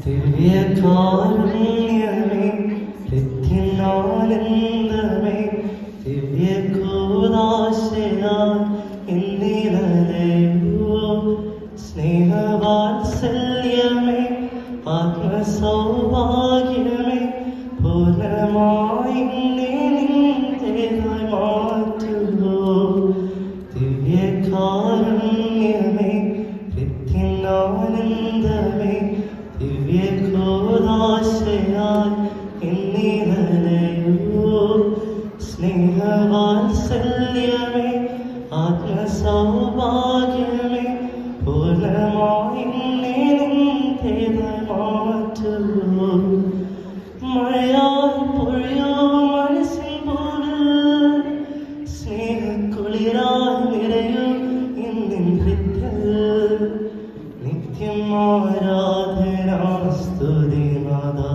ദിവ്യകാരുണ്യമേ, നിത്യാനന്ദമേ, ദിവ്യകൂദാശയാൽ എന്നിലയോ സ്നേഹവാത്സല്യമേ, ആത്മസൗഭാഗ്യമേ, പൂർണ്ണമായി നിന്റേതായി മാറ്റുന്നു. ദിവ്യകാരുണ്യമേ, നിത്യാനന്ദമേ, ദിവ്യകൂദാശയാൽ എന്നിലയോ സ്നേഹവാത്സല്യമേ, ആത്മസൗഭാഗ്യമേ, പൂർണ്ണമായി നിന്റേതായി മാറ്റുന്നു. മഴയാൽ പൊഴിയോ മനസ്സിൻ പോലും സ്നേഹക്കുളിരാൽ നിറയൂ എന്നിൻ ഹൃദയത്തിൽ. നിത്യം ആരാധന സ്തുതി നാഥാ,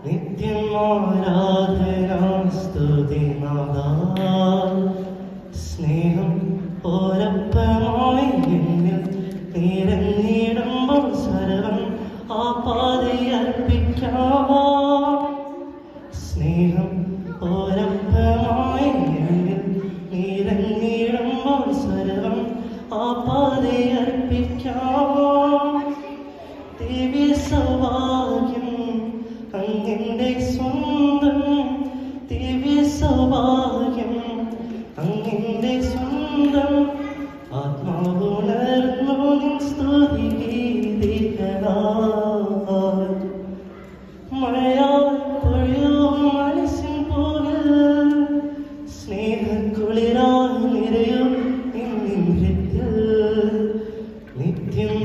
നിത്യം ആരാധന സ്തുതി നാഥാ. സ്നേഹം ഓരപ്പമായി എന്നിൽ നിറഞ്ഞിടുമ്പോൾ സർവം ആ പാതയർപ്പിക്കാം. സ്നേഹം ഓരപ്പമായി എന്നിൽ നിറഞ്ഞിടുമ്പോൾ സർവം ആ പാതയർപ്പിക്കാം. ദിവ്യ സൗഭാഗ്യം അങ്ങന്റെ സ്വന്തം, ദിവ്യ സൗഭാഗ്യം അങ്ങന്റെ സ്വന്തം. ആത്മാവുണർന്നു നിൻ സ്തുതി ഗീതികളാൽ. മഴയാൽ പൊഴിയോ മനസ്സിൻ പോകിൽ സ്നേഹക്കുളിരാൽ നിറയും എന്നിൻ ഹൃദയത്തിൽ. നിത്യം